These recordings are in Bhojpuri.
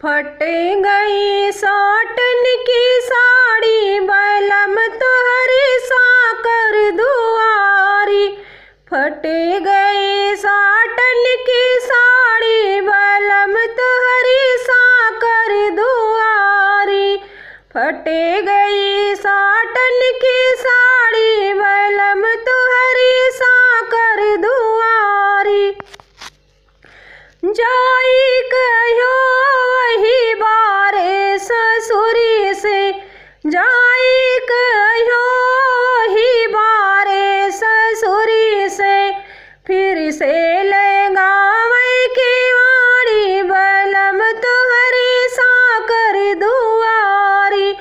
फट गई साटन की साड़ी बलम तुहरी साकर दुआरी। फट गई साटन की साड़ी बलम तुहरी साकर दुआरी। फट गई साटन की साड़ी बलम तुहरी साकर दुआरी। जाई कहो वही बारे ससुरी से, जाई कहो वही बारे ससुरी से। फिर से लगावे की वाड़ी बलम तुहरी साकर दुआरी।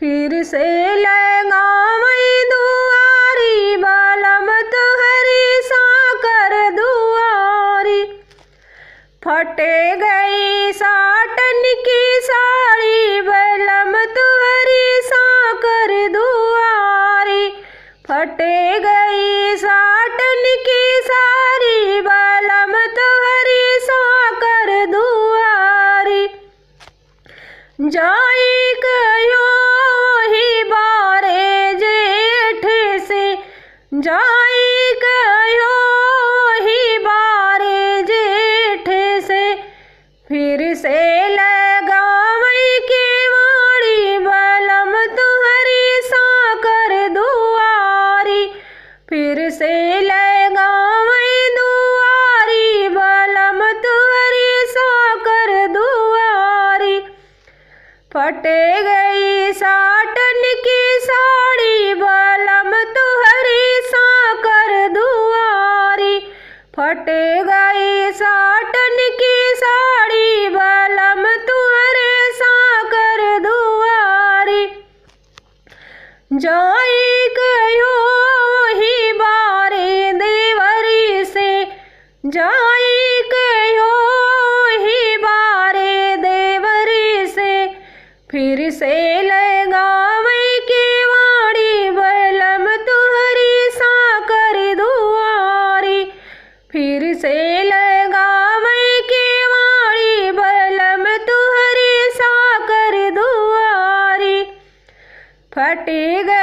फिर से लगावे दुआरी बलम तुहरी साकर दुआरी। फट गई साटन की साड़ी बलम तुहरी साकर दुआरी। फट गई साटन की साड़ी बलम तुहरी साकर दुआरी। जाई कहो ही बारे जेठ से, जाई कहो ही बारे जेठ से। फिर से लगावे की वाड़ी बलम तुहरी साकर दुआरी। फिर से लगावे दुआरी बलम तुहरी साकर दुआरी। फट गई साटन की साड़ी बलम तुहरी साकर दुआरी। फट गई साटन की साड़ी बलम तुहरे साकर दुआरी। जाई कहो वही बारे देवरी से, जाई कहो वही बारे देवरी से। फिर से लगावे की वाड़ी बलम तुहरी साकर दुआरी। फिर से लगावे की वाड़ी बलम तुहरी साकर दुआरी। फट गई